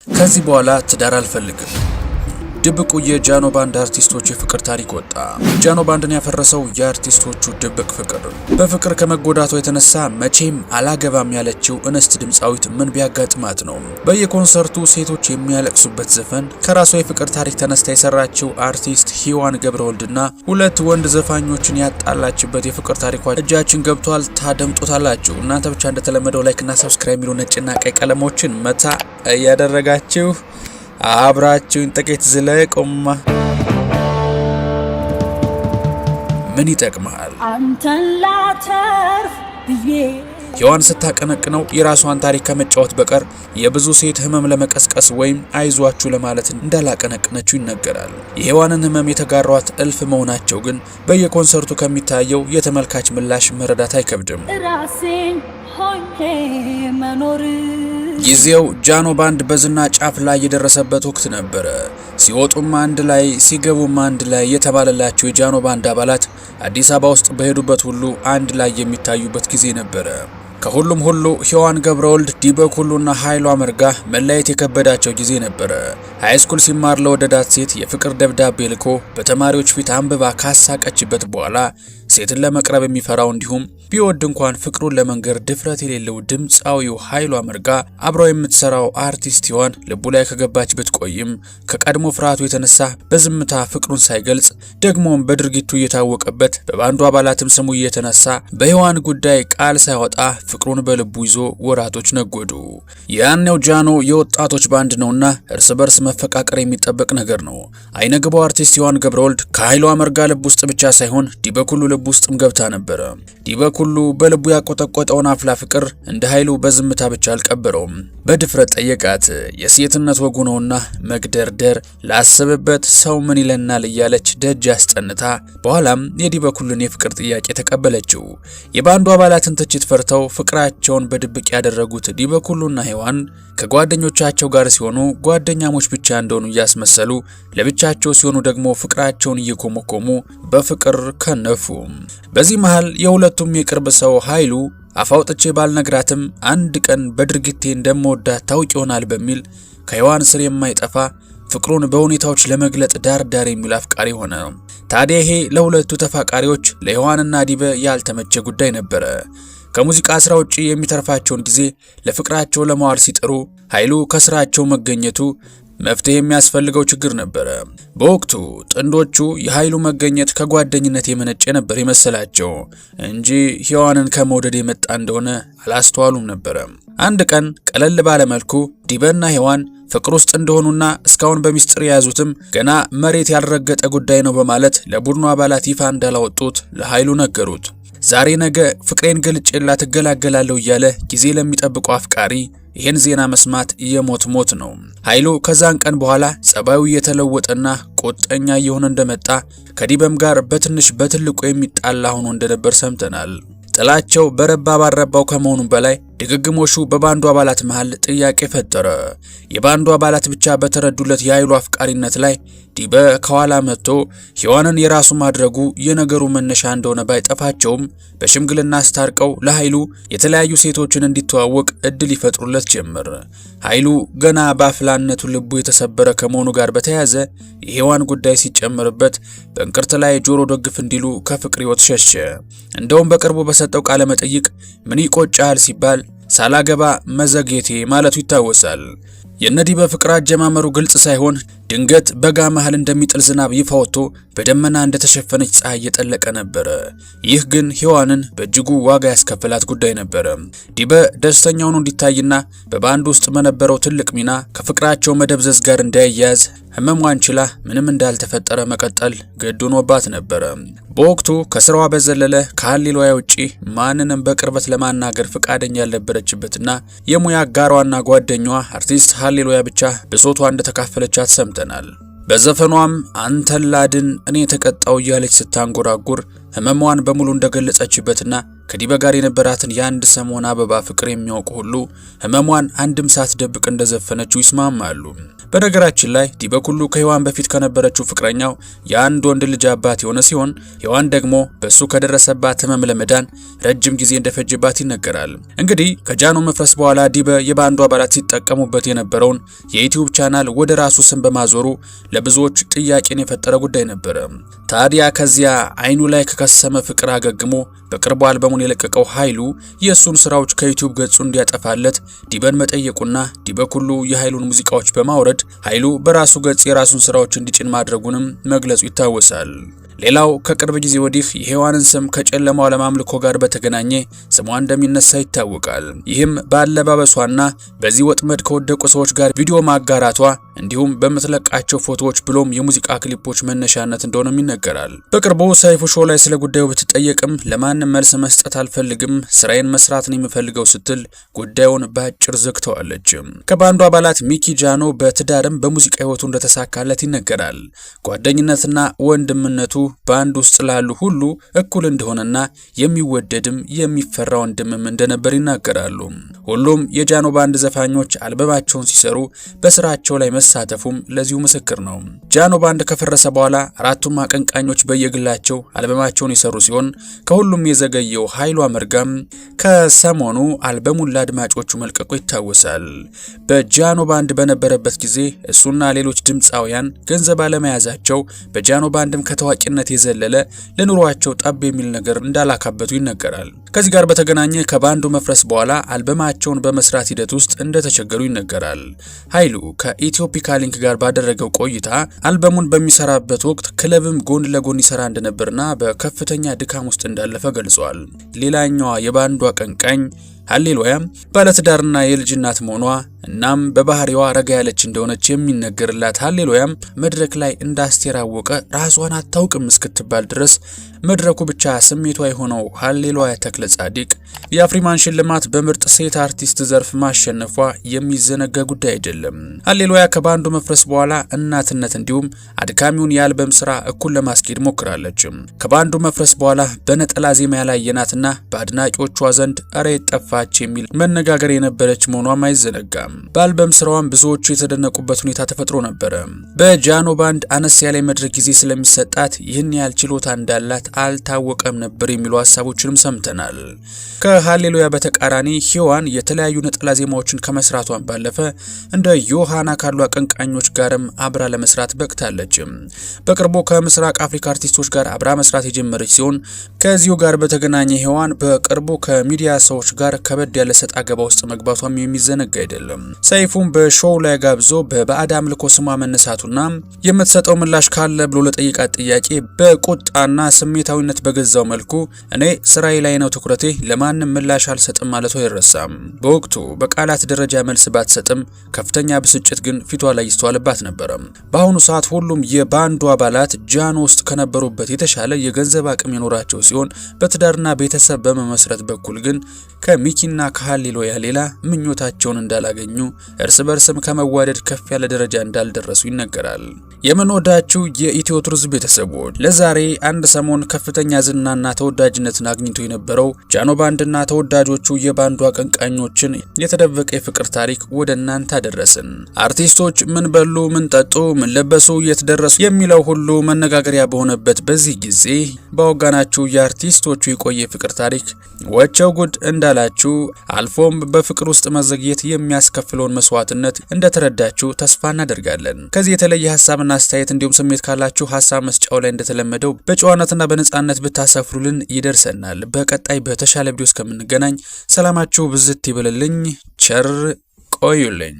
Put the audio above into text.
ከዚህ በኋላ ትዳር አልፈልግም። ድብቁ የጃኖ ባንድ አርቲስቶች የፍቅር ታሪክ ወጣ። ጃኖ ባንድን ያፈረሰው የአርቲስቶቹ ድብቅ ፍቅር። በፍቅር ከመጎዳቷ የተነሳ መቼም አላገባም ያለችው እንስት ድምፃዊት ምን ቢያጋጥማት ነው? በየኮንሰርቱ ሴቶች የሚያለቅሱበት ዘፈን ከራሷ የፍቅር ታሪክ ተነስታ የሰራችው አርቲስት ሔዋን ገብረወልድና ሁለት ወንድ ዘፋኞችን ያጣላችበት የፍቅር ታሪኳ እጃችን ገብቷል። ታደምጡታላችሁ። እናንተ ብቻ እንደተለመደው ላይክና ሰብስክራይብ የሚሉ ነጭና ቀይ ቀለሞችን መታ እያደረጋችሁ አብራችሁን ጥቂት ዝለቁማ። ምን ይጠቅማል? አንተን ላተርፍ ብዬ ሔዋን ስታቀነቅነው የራሷን ታሪክ ከመጫወት በቀር የብዙ ሴት ህመም ለመቀስቀስ ወይም አይዟችሁ ለማለት እንዳላቀነቀነችው ይነገራል። የሔዋንን ህመም የተጋሯት እልፍ መሆናቸው ግን በየኮንሰርቱ ከሚታየው የተመልካች ምላሽ መረዳት አይከብድም። ራሴን ሆኜ መኖር ጊዜው ጃኖ ባንድ በዝና ጫፍ ላይ የደረሰበት ወቅት ነበረ። ሲወጡም አንድ ላይ ሲገቡም አንድ ላይ የተባለላቸው የጃኖ ባንድ አባላት አዲስ አበባ ውስጥ በሄዱበት ሁሉ አንድ ላይ የሚታዩበት ጊዜ ነበረ። ከሁሉም ሁሉ ሔዋን ገብረወልድ፣ ዲበኩሉና ኃይሉ አመርጋ መለያየት የከበዳቸው ጊዜ ነበረ። ሃይስኩል ሲማር ለወደዳት ሴት የፍቅር ደብዳቤ ልኮ በተማሪዎች ፊት አንብባ ካሳቀችበት በኋላ ሴትን ለመቅረብ የሚፈራው እንዲሁም ቢወድ እንኳን ፍቅሩን ለመንገር ድፍረት የሌለው ድምፃዊው ኃይሉ አመርጋ አብረው የምትሰራው አርቲስት ሔዋን ልቡ ላይ ከገባች ብትቆይም ከቀድሞ ፍርሃቱ የተነሳ በዝምታ ፍቅሩን ሳይገልጽ ደግሞም በድርጊቱ እየታወቀበት በባንዱ አባላትም ስሙ እየተነሳ በሔዋን ጉዳይ ቃል ሳይወጣ ፍቅሩን በልቡ ይዞ ወራቶች ነጎዱ። ያኔው ጃኖ የወጣቶች ባንድ ነውና እርስ በርስ መፈቃቀር የሚጠበቅ ነገር ነው። አይነግባው አርቲስት ሔዋን ገብረወልድ ከኃይሉ አመርጋ ልብ ውስጥ ብቻ ሳይሆን ዲበኩሉ ልብ ውስጥም ገብታ ነበረ። ዲበኩሉ በልቡ ያቆጠቆጠውን አፍላ ፍቅር እንደ ኃይሉ በዝምታ ብቻ አልቀበረውም። በድፍረት ጠየቃት። የሴትነት ወጉ ነውና መግደርደር፣ ላስብበት፣ ሰው ምን ይለናል እያለች ደጅ አስጠንታ በኋላም የዲበኩሉን የፍቅር ጥያቄ ተቀበለችው። የባንዱ አባላትን ትችት ፈርተው ፍቅራቸውን በድብቅ ያደረጉት ዲበኩሉና ሔዋን ከጓደኞቻቸው ጋር ሲሆኑ ጓደኛሞች ብቻ እንደሆኑ እያስመሰሉ ለብቻቸው ሲሆኑ ደግሞ ፍቅራቸውን እየኮመኮሙ በፍቅር ከነፉ። በዚህ መሃል የሁለቱም የቅርብ ሰው ኃይሉ አፋውጥቼ ባልነግራትም አንድ ቀን በድርጊቴ እንደምወዳት ታውቅ ይሆናል በሚል ከሔዋን ስር የማይጠፋ ፍቅሩን በሁኔታዎች ለመግለጥ ዳር የሚል አፍቃሪ ሆነ። ታዲያ ይሄ ለሁለቱ ተፋቃሪዎች ለሔዋንና ዲበ ያልተመቸ ጉዳይ ነበረ። ከሙዚቃ ስራ ውጪ የሚተርፋቸውን ጊዜ ለፍቅራቸው ለማዋል ሲጥሩ ኃይሉ ከስራቸው መገኘቱ መፍትሄ የሚያስፈልገው ችግር ነበረ። በወቅቱ ጥንዶቹ የኃይሉ መገኘት ከጓደኝነት የመነጨ ነበር የመሰላቸው እንጂ ሔዋንን ከመውደድ የመጣ እንደሆነ አላስተዋሉም ነበር። አንድ ቀን ቀለል ባለ መልኩ ዲበና ሔዋን ፍቅር ውስጥ እንደሆኑና እስካሁን በሚስጥር የያዙትም ገና መሬት ያልረገጠ ጉዳይ ነው በማለት ለቡድኑ አባላት ይፋ እንዳላወጡት ለኃይሉ ነገሩት። ዛሬ ነገ ፍቅሬን ገልጬላት እገላገላለሁ እያለ ጊዜ ለሚጠብቀው አፍቃሪ ይሄን ዜና መስማት የሞት ሞት ነው። ኃይሉ ከዛን ቀን በኋላ ጸባዩ እየተለወጠና ቁጠኛ እየሆነ እንደመጣ ከዲበም ጋር በትንሽ በትልቁ የሚጣላ ሆኖ እንደነበር ሰምተናል። ጥላቸው በረባ ባረባው ከመሆኑ በላይ ድግግሞሹ በባንዱ አባላት መሃል ጥያቄ ፈጠረ። የባንዱ አባላት ብቻ በተረዱለት የኃይሉ አፍቃሪነት ላይ ዲበ ከኋላ መጥቶ ሔዋንን የራሱ ማድረጉ የነገሩ መነሻ እንደሆነ ባይጠፋቸውም በሽምግልና አስታርቀው ለኃይሉ የተለያዩ ሴቶችን እንዲተዋወቅ እድል ይፈጥሩለት ጀመር። ኃይሉ ገና በአፍላነቱ ልቡ የተሰበረ ከመሆኑ ጋር በተያያዘ የሔዋን ጉዳይ ሲጨመርበት በእንቅርት ላይ ጆሮ ደግፍ እንዲሉ ከፍቅር ሕይወት ሸሸ። እንደውም በቅርቡ በሰጠው ቃለ መጠይቅ ምን ይቆጫል ሲባል ሳላገባ መዘግየቴ ማለቱ ይታወሳል። የነዲበ ፍቅር አጀማመሩ ግልጽ ሳይሆን ድንገት በጋ መሃል እንደሚጥል ዝናብ ይፋ ወጥቶ በደመና እንደተሸፈነች ፀሐይ እየጠለቀ ነበር። ይህ ግን ሔዋንን በእጅጉ ዋጋ ያስከፈላት ጉዳይ ነበር። ዲበ ደስተኛ ሆኖ እንዲታይና በባንድ ውስጥ በነበረው ትልቅ ሚና ከፍቅራቸው መደብዘዝ ጋር እንዳይያያዝ ህመሟን ችላ ምንም እንዳልተፈጠረ መቀጠል ግድ ሆኖባት ነበር። በወቅቱ ከስራዋ በዘለለ ከሀሌሉያ ውጪ ማንንም በቅርበት ለማናገር ፍቃደኛ ያልነበረችበትና የሙያ አጋሯና ጓደኛዋ አርቲስት ሀሌሉያ ብቻ ብሶቷ እንደተካፈለቻት ሰምተናል። በዘፈኗም አንተን ላድን እኔ ተቀጣው እያለች ስታንጎራጉር ህመሟን በሙሉ እንደገለጸችበትና ከዲበ ጋር የነበራትን የአንድ ሰሞን አበባ ፍቅር የሚያውቁ ሁሉ ህመሟን አንድም ሳትደብቅ እንደዘፈነችው ይስማማሉ። በነገራችን ላይ ዲበ ኩሉ ከሔዋን በፊት ከነበረችው ፍቅረኛው የአንድ ወንድ ልጅ አባት የሆነ ሲሆን ሔዋን ደግሞ በሱ ከደረሰባት ህመም ለመዳን ረጅም ጊዜ እንደፈጀባት ይነገራል። እንግዲህ ከጃኖ መፍረስ በኋላ ዲበ የባንዱ አባላት ሲጠቀሙበት የነበረውን የዩቲዩብ ቻናል ወደ ራሱ ስም በማዞሩ ለብዙዎች ጥያቄን የፈጠረ ጉዳይ ነበር። ታዲያ ከዚያ አይኑ ላይ ከከሰመ ፍቅር አገግሞ በቅርቡ አልበሙን የለቀቀው ኃይሉ የሱን ስራዎች ከዩቲዩብ ገጹ እንዲያጠፋለት ዲበን መጠየቁና ዲበ ኩሉ የኃይሉን ሙዚቃዎች በማውረድ ኃይሉ በራሱ ገጽ የራሱን ስራዎች እንዲጭን ማድረጉንም መግለጹ ይታወሳል። ሌላው ከቅርብ ጊዜ ወዲህ የሔዋንን ስም ከጨለማው ዓለም አምልኮ ጋር በተገናኘ ስሟ እንደሚነሳ ይታወቃል። ይህም በአለባበሷና በዚህ ወጥመድ ከወደቁ ሰዎች ጋር ቪዲዮ ማጋራቷ እንዲሁም በምትለቃቸው ፎቶዎች ብሎም የሙዚቃ ክሊፖች መነሻነት እንደሆነም ይነገራል። በቅርቡ ሰይፉ ሾው ላይ ስለ ጉዳዩ ብትጠየቅም ለማንም መልስ መስጠት አልፈልግም፣ ስራዬን መስራት ነው የምፈልገው ስትል ጉዳዩን በአጭር ዘግተዋለች። ከባንዱ አባላት ሚኪ ጃኖ በትዳርም በሙዚቃ ህይወቱ እንደተሳካለት ይነገራል። ጓደኝነትና ወንድምነቱ ባንድ ውስጥ ላሉ ሁሉ እኩል እንደሆነና የሚወደድም የሚፈራ ወንድምም እንደነበር ይናገራሉ። ሁሉም የጃኖ ባንድ ዘፋኞች አልበማቸውን ሲሰሩ በስራቸው ላይ መሳተፉም ለዚሁ ምስክር ነው። ጃኖ ባንድ ከፈረሰ በኋላ አራቱም አቀንቃኞች በየግላቸው አልበማቸውን የሰሩ ሲሆን ከሁሉም የዘገየው ኃይሉ አመርጋም ከሰሞኑ አልበሙን ለአድማጮቹ መልቀቁ ይታወሳል። በጃኖ ባንድ በነበረበት ጊዜ እሱና ሌሎች ድምፃውያን ገንዘብ አለመያዛቸው በጃኖ ባንድም ከታዋቂነት የዘለለ ለኑሯቸው ጠብ የሚል ነገር እንዳላካበቱ ይነገራል። ከዚህ ጋር በተገናኘ ከባንዱ መፍረስ በኋላ አልበማቸውን በመስራት ሂደት ውስጥ እንደተቸገሩ ይነገራል። ኃይሉ ከኢትዮፒካ ሊንክ ጋር ባደረገው ቆይታ አልበሙን በሚሰራበት ወቅት ክለብም ጎን ለጎን ይሰራ እንደነበርና በከፍተኛ ድካም ውስጥ እንዳለፈ ገልጿል። ሌላኛዋ የባንዱ አቀንቃኝ ሃሌሉያ ባለትዳርና የልጅ እናት መሆኗ እናም በባህሪዋ ረጋ ያለች እንደሆነች የሚነገርላት ሃሌሉያም መድረክ ላይ እንዳስቴር አወቀ ራሷን አታውቅም እስክትባል ድረስ መድረኩ ብቻ ስሜቷ የሆነው ሃሌሉያ ተክለ ጻዲቅ የአፍሪማን ሽልማት በምርጥ ሴት አርቲስት ዘርፍ ማሸነፏ የሚዘነጋ ጉዳይ አይደለም። ሃሌሉያ ከባንዱ መፍረስ በኋላ እናትነት እንዲሁም አድካሚውን የአልበም ስራ እኩል ለማስኬድ ሞክራለች። ከባንዱ መፍረስ በኋላ በነጠላ ዜማ ያላየናትና በአድናቂዎቿ ዘንድ አረ ጠፋች የሚል መነጋገር የነበረች መሆኗም አይዘነጋም። በአልበም ስራዋም ብዙዎቹ የተደነቁበት ሁኔታ ተፈጥሮ ነበር። በጃኖ ባንድ አነስ ያለ መድረክ ጊዜ ስለሚሰጣት ይህን ያህል ችሎታ እንዳላት አልታወቀም ነበር የሚሉ ሀሳቦችንም ሰምተናል። ከሃሌሉያ በተቃራኒ ሔዋን የተለያዩ ነጠላ ዜማዎችን ከመስራቷን ባለፈ እንደ ዮሃና ካሉ አቀንቃኞች ጋርም አብራ ለመስራት በቅታለች። በቅርቡ ከምስራቅ አፍሪካ አርቲስቶች ጋር አብራ መስራት የጀመረች ሲሆን ከዚሁ ጋር በተገናኘ ሔዋን በቅርቡ ከሚዲያ ሰዎች ጋር ከበድ ያለ ሰጣ ገባ ውስጥ መግባቷም የሚዘነጋ አይደለም። ሰይፉም በሾው ላይ ጋብዞ በባዕድ አምልኮ ስሟ መነሳቱና የምትሰጠው ምላሽ ካለ ብሎ ለጠየቃት ጥያቄ በቁጣና ስሜታዊነት በገዛው መልኩ እኔ ስራዬ ላይ ነው ትኩረቴ፣ ለማንም ምላሽ አልሰጥም ማለቷ አይረሳም። በወቅቱ በቃላት ደረጃ መልስ ባትሰጥም ከፍተኛ ብስጭት ግን ፊቷ ላይ ይስተዋልባት ነበር። በአሁኑ ሰዓት ሁሉም የባንዱ አባላት ጃኖ ውስጥ ከነበሩበት የተሻለ የገንዘብ አቅም የኖራቸው ሲሆን በትዳርና ቤተሰብ በመመስረት በኩል ግን ከሚኪና ከሃሌሉያ ሌላ ምኞታቸውን እንዳላገኙ እርስ በርስም ከመዋደድ ከፍ ያለ ደረጃ እንዳልደረሱ ይነገራል። የምንወዳችሁ የኢትዮ ቱርዝ ቤተሰቦች ለዛሬ አንድ ሰሞን ከፍተኛ ዝናና ተወዳጅነትን አግኝቶ የነበረው ጃኖ ባንድና ተወዳጆቹ የባንዱ አቀንቃኞችን የተደበቀ የፍቅር ታሪክ ወደ እናንተ አደረስን። አርቲስቶች ምን በሉ፣ ምን ጠጡ፣ ምን ለበሱ፣ የት ደረሱ የሚለው ሁሉ መነጋገሪያ በሆነበት በዚህ ጊዜ ባወጋናችሁ የአርቲስቶቹ የቆየ ፍቅር ታሪክ ወቸው ጉድ እንዳላችሁ አልፎም በፍቅር ውስጥ መዘግየት የሚያስከፍለውን መስዋዕትነት እንደተረዳችሁ ተስፋ እናደርጋለን። ከዚህ የተለየ ሀሳብና አስተያየት እንዲሁም ስሜት ካላችሁ ሀሳብ መስጫው ላይ እንደተለመደው በጨዋነትና በነጻነት ብታሰፍሩልን ይደርሰናል። በቀጣይ በተሻለ ቪዲዮ እስከምንገናኝ ሰላማችሁ ብዝት ይበልልኝ። ቸር ቆዩልኝ።